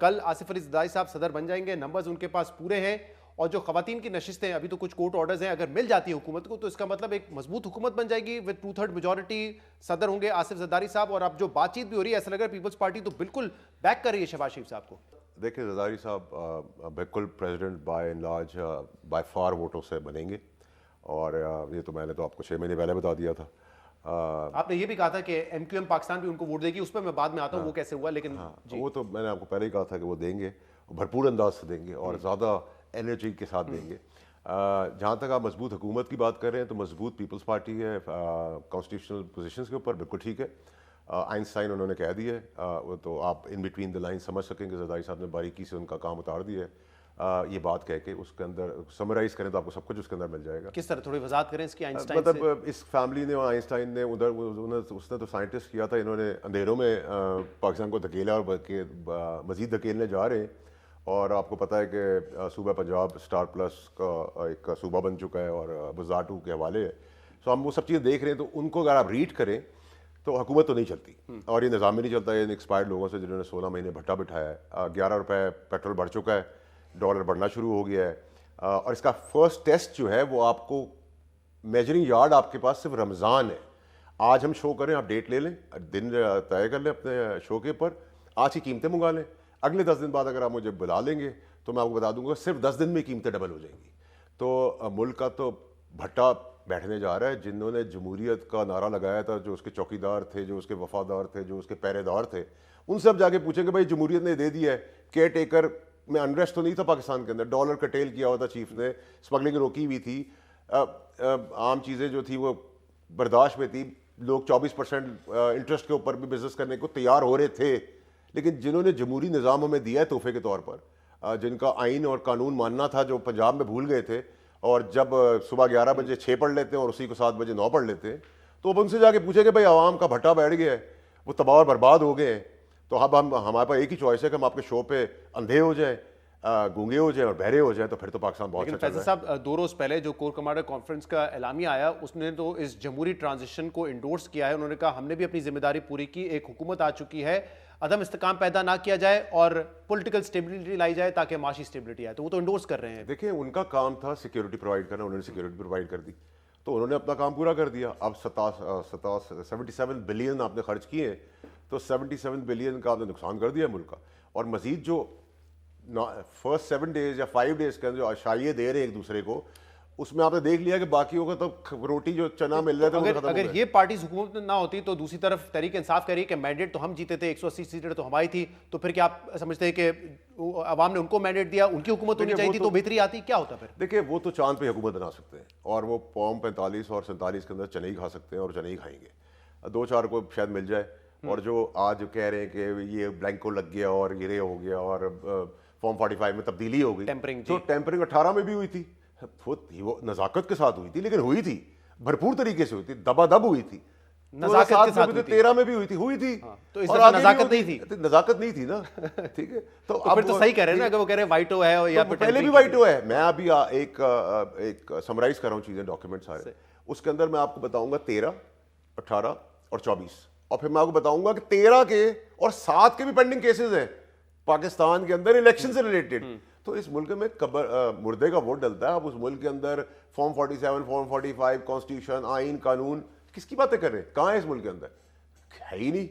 कल आसिफ अली जरदारी साहब सदर बन जाएंगे, नंबर्स उनके पास पूरे हैं, और जो खवातीन की नशिस्तें हैं, अभी तो कुछ कोर्ट ऑर्डर्स हैं, अगर मिल जाती है हुकूमत को तो इसका मतलब एक मजबूत हुकूमत बन जाएगी विद 2/3 मेजॉरिटी। सदर होंगे आसिफ जरदारी साहब, और अब जो बातचीत भी हो रही है ऐसा लग रहा है पीपल्स पार्टी तो बिल्कुल बैक कर रही है शहबाज शरीफ साहब को। देखिए जरदारी साहब बिल्कुल president bye and large by far वोटों से बनेंगे, और ये तो मैंने तो आपको 6 महीने पहले बता दिया था। आपने ये भी कहा था कि एमक्यूएम पाकिस्तान भी उनको वोट देगी, उस पर मैं बाद में आता हूँ वो कैसे हुआ, लेकिन जी। वो तो मैंने आपको पहले ही कहा था कि वो देंगे, भरपूर अंदाज से देंगे और ज़्यादा एनर्जी के साथ देंगे। जहाँ तक आप मजबूत हुकूमत की बात कर रहे हैं तो मजबूत पीपल्स पार्टी है कॉन्स्टिट्यूशनल पोजीशंस के ऊपर, बिल्कुल ठीक है। आइंस्टाइन उन्होंने कह दिया है, तो आप इन बिटवीन द लाइन समझ सकेंगे जरदारी साहब ने बारीकी से उनका काम उतार दिया है। ये बात कह के उसके अंदर समराइज करें तो आपको सब कुछ उसके अंदर मिल जाएगा। किस तरह, थोड़ी वजाहत करें इसकी आइंस्टाइन मतलब इस फैमिली ने और आइंस्टाइन ने उसने तो साइंटिस्ट किया था, इन्होंने अंधेरों में पाकिस्तान को धकेला और मजीद धकेलने जा रहे हैं। और आपको पता है कि सूबा पंजाब स्टार प्लस का एक सूबा बन चुका है और बुज़ा 2 के हवाले है। सो हम वो सब चीज़ें देख रहे हैं, तो उनको अगर आप रीड करें तो हुकूमत तो नहीं चलती, और ये निज़ाम भी नहीं चलता है इन एक्सपायर्ड लोगों से जिन्होंने 16 महीने भट्टा बिठाया है। 11 रुपये पेट्रोल बढ़ चुका है, डॉलर बढ़ना शुरू हो गया है, और इसका फर्स्ट टेस्ट जो है वो आपको मेजरिंग यार्ड आपके पास सिर्फ रमज़ान है। आज हम शो करें, आप डेट ले लें, दिन तय कर लें अपने शो के ऊपर, आज की कीमतें मंगा लें, अगले 10 दिन बाद अगर आप मुझे बुला लेंगे तो मैं आपको बता दूंगा सिर्फ 10 दिन में कीमतें डबल हो जाएंगी। तो मुल्क का तो भट्टा बैठने जा रहा है। जिन्होंने जमहूरियत का नारा लगाया था, जो उसके चौकीदार थे, जो उसके वफादार थे, जो उसके पहरेदार थे, उनसे अब जाके पूछेंगे भाई जमहूरियत ने दे दिया है, केयर टेकर में अनरेस्ट तो नहीं था पाकिस्तान के अंदर, डॉलर कटेल किया हुआ था चीफ ने, स्मगलिंग रोकी हुई थी, आम चीज़ें जो थी वो बर्दाश्त में थी, लोग 24% इंटरेस्ट के ऊपर भी बिजनेस करने को तैयार हो रहे थे। लेकिन जिन्होंने जमहूरी निज़ाम हमें दिया है तोहफे के तौर पर, जिनका आइन और कानून मानना था, जो पंजाब में भूल गए थे, और जब सुबह 11 बजे 6 पढ़ लेते हैं और उसी को 7 बजे 9 पढ़ लेते हैं, तो अब उनसे जाके पूछेंगे भाई आवाम का भट्टा बैठ गया है, वो तबाह और बर्बाद हो गए हैं, तो अब हमारे पास एक ही चॉइस है कि हम आपके शो पे अंधे हो जाएं, गूंगे हो जाए और बहरे हो जाए, तो फिर तो पाकिस्तान बहुत अच्छा चल रहा है। साहब 2 रोज पहले जो कोर कमांडर कॉन्फ्रेंस का एलामिया आया, उसने तो इस जमहूरी ट्रांजिशन को इंडोर्स किया है। उन्होंने कहा हमने भी अपनी जिम्मेदारी पूरी की, एक हुकूमत आ चुकी है, अदम इस्तेकाम पैदा ना किया जाए और पॉलिटिकल स्टेबिलिटी लाई जाए ताकि माशी स्टेबिलिटी आए, तो वो तो इंडोर्स कर रहे हैं। देखिए उनका काम था सिक्योरिटी प्रोवाइड करना, उन्होंने सिक्योरिटी प्रोवाइड कर दी, तो उन्होंने अपना काम पूरा कर दिया। अब 77 बिलियन आपने खर्च किए, तो 77 बिलियन का आपने नुकसान कर दिया मुल्क का। और मजीद जो फर्स्ट 7 डेज या 5 डेज के अंदर जो आशाइये दे रहे हैं एक दूसरे को, उसमें आपने देख लिया कि बाकियों का तो रोटी जो चना मिल रहा था अगर ये पार्टी हुकूमत में ना होती तो दूसरी तरफ तहरीक इंसाफ कह रही है कि मैंडेट तो हम जीते थे, 180 सीटें तो हमारी थी, तो फिर क्या आप समझते हैं कि अवाम ने उनको मैंडेट दिया, उनकी हुकूमत होनी चाहिए थी तो बेहतरी आती, क्या होता फिर? देखिए वो तो चांद पे हुकूमत बना सकते हैं, और वो फॉर्म 45 और 47 के अंदर चने ही खा सकते हैं और चने ही खाएंगे, 2-4 को शायद मिल जाए। और जो आज कह रहे हैं कि ये ब्लैंको लग गया और ये हो गया और फॉर्म 45 में तब्दीली हो गई, तो टेम्परिंग 18 में भी हुई थी, वो नजाकत के साथ हुई थी, लेकिन हुई थी भरपूर तरीके से हुई थी, दबादब हुई थी, नजाकत के साथ 13 में भी हुई थी, तो इस दफा नजाकत नहीं थी, नजाकत नहीं थी ना, ठीक है। तो फिर तो सही कह रहे हैं ना, अगर वो कह रहे हैं वाइटो है या पहले भी वाइटो है। मैं अभी एक समराइज कर रहा हूँ चीजें, डॉक्यूमेंट सारे, उसके अंदर मैं आपको बताऊंगा 13, 18 और 24, और फिर मैं आपको बताऊंगा कि 13 के और 7 के भी पेंडिंग केसेस हैं पाकिस्तान के अंदर इलेक्शन से रिलेटेड। तो इस मुल्क में मुर्दे का वोट डलता है। अब उस मुल्क के अंदर फॉर्म 47, फॉर्म 45, कॉन्स्टिट्यूशन, आइन, कानून, किसकी बातें कर रहे हैं? कहाँ है इस मुल्क के अंदर? है ही नहीं।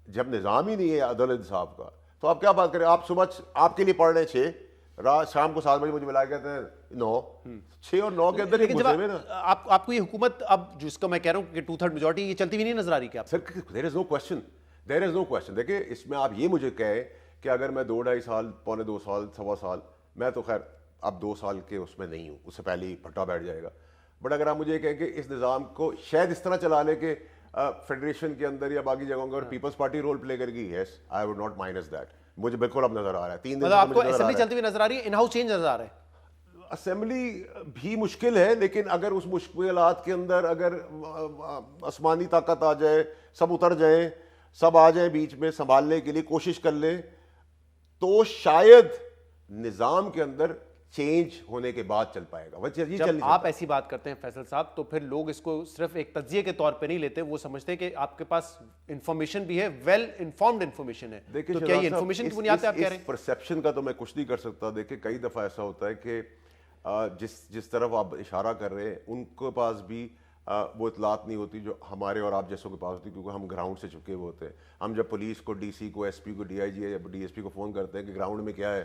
जब निज़ाम ही नहीं है अदल इंसाफ का, तो आप क्या बात करें? आप सुबह आपके लिए पढ़ रहे हैं 6, रात शाम को 7 बजे मुझे मिला कहते हैं 9, 6 और 9 के अंदर आपको ये हुकूमत, अब जिसको मैं कह रहा हूँ कि 2/3 मेजॉरिटी, ये चलती भी नहीं नजर आ रही क्या? Sir there is no question. देखिए इसमें आप ये मुझे कहें कि अगर मैं 2-2.5 साल, पौने 2 साल, सवा साल, मैं तो खैर अब 2 साल के उसमें नहीं हूँ, उससे पहले ही भट्टा बैठ जाएगा, बट अगर आप मुझे कहें कि इस निज़ाम को शायद इस तरह चला ले कि फेडरेशन के अंदर या बाकी जगहों पर पीपल्स पार्टी रोल प्ले करेगी, yes I would not minus that. मुझे बिल्कुल अब नजर आ रहा है 3 दिन मतलब आपको असेंबली चलती हुई नजर आ रही है, इन हाउस चेंज नजर आ रहा है। असेंबली भी मुश्किल है, लेकिन अगर उस मुश्किलात के अंदर अगर आसमानी ताकत आ जाए, सब उतर जाए, सब आ जाए बीच में संभालने के लिए कोशिश कर ले, तो शायद निज़ाम के अंदर चेंज होने के बाद चल पाएगा। वह ये जब चल नहीं आप ऐसी बात करते हैं फैसल साहब, तो फिर लोग इसको सिर्फ एक तज्जिए के तौर पे नहीं लेते, वो समझते हैं कि आपके पास इंफॉर्मेशन भी है, वेल इन्फॉर्म्ड इंफॉर्मेशन है। देखिए तो क्या ये इंफॉर्मेशन की बुनियाद पे आप कह रहे हैं? परसेप्शन का तो मैं कुछ नहीं कर सकता। देखिए कई दफ़ा ऐसा होता है कि जिस तरफ आप इशारा कर रहे हैं उनके पास भी वो इतलात नहीं होती जो हमारे और आप जैसों के पास होती, क्योंकि हम ग्राउंड से चुके हुए होते हैं। हम जब पुलिस को, डीसी को, एसपी को, डीआईजी या डीएसपी को फ़ोन करते हैं कि ग्राउंड में क्या है,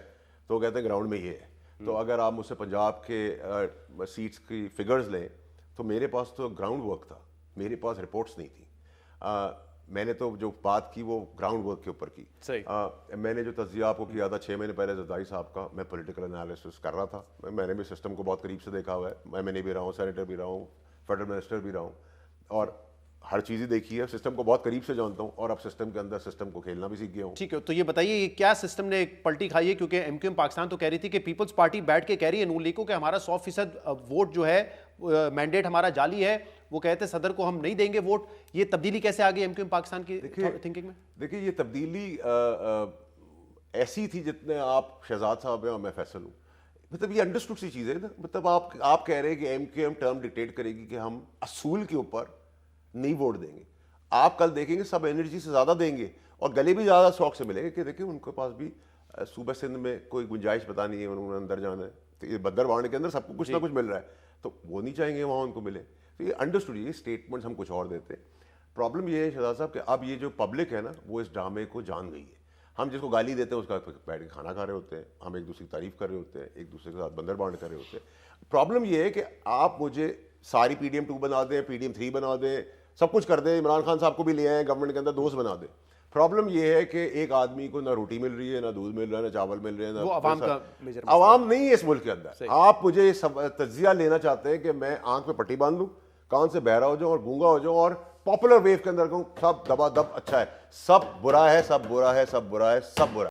तो वो कहते हैं ग्राउंड में ये है। तो अगर आप मुझसे पंजाब के सीट्स की फिगर्स लें तो मेरे पास तो ग्राउंड वर्क था, मेरे पास रिपोर्ट्स नहीं थी। मैंने तो जो बात की वो ग्राउंड वर्क के ऊपर की। सही। मैंने जो तज्जिया आपको किया था 6 महीने पहले जरदारी साहब का, मैं पॉलिटिकल एनालिसिस कर रहा था। मैंने भी सिस्टम को बहुत करीब से देखा हुआ है, मैं भी रहा हूँ, सेनेटर भी रहा हूँ, फेडरल मिनिस्टर भी रहा हूँ, और हर चीज़ ही देखी है, सिस्टम को बहुत करीब से जानता हूँ, और अब सिस्टम के अंदर सिस्टम को खेलना भी सीख गया हूँ। ठीक है, तो ये बताइए ये क्या सिस्टम ने एक पलटी खाई है? क्योंकि एमक्यूएम पाकिस्तान तो कह रही थी कि पीपल्स पार्टी बैठ के कह रही है नून लीग को कि हमारा 100% वोट जो है, मैंडेट हमारा जाली है, वो कहते सदर को हम नहीं देंगे वोट। ये तब्दीली कैसे आ गई एमक्यूएम पाकिस्तान की थिंकिंग में? देखिए ये तब्दीली ऐसी थी जितने आप शहजाद साहब हैं और मैं फैसल हूँ। मतलब ये अंडरस्टूड सी चीज़ है ना। मतलब आप कह रहे हैं कि एमक्यूएम टर्म डिक्टेट करेगी कि हम असूल के ऊपर नहीं वोट देंगे। आप कल देखेंगे सब एनर्जी से ज़्यादा देंगे और गले भी ज़्यादा शौक से मिलेंगे कि देखिए उनके पास भी सूबे सिंध में कोई गुंजाइश पता नहीं है, उन्होंने अंदर जाना है, तो ये बदरवाण के अंदर सबको कुछ ना कुछ मिल रहा है, तो वो नहीं चाहेंगे वहाँ उनको मिले। तो ये अंडरस्टूड, ये स्टेटमेंट्स हम कुछ और देते हैं। प्रॉब्लम ये है शहजाद साहब कि अब ये जो पब्लिक है ना वो इस ड्रामे को जान गई है। हम जिसको गाली देते हैं उसका बैठ के खाना खा रहे होते हैं, हम एक दूसरे की तारीफ कर रहे होते हैं, एक दूसरे के साथ बंदर बांट कर रहे होते हैं। प्रॉब्लम ये है कि आप मुझे सारी PDM 2 बना दें, PDM 3 बना दें, सब कुछ कर दें, इमरान खान साहब को भी ले आए गवर्नमेंट के अंदर, दोस्त बना दें। प्रॉब्लम ये है कि एक आदमी को ना रोटी मिल रही है, ना दूध मिल रहा है, ना चावल मिल रहे हैं, वो अवाम का मेजर अवाम नहीं है इस मुल्क के अंदर। आप मुझे तज्जिया लेना चाहते हैं कि मैं आंख पे पट्टी बांध लूं, कान से बहरा हो जाऊं और गूंगा हो जाऊं और पॉपुलर वेव के अंदर कहूं सब दबा दब अच्छा है, सब बुरा है, सब बुरा है, सब बुरा है, सब बुरा है।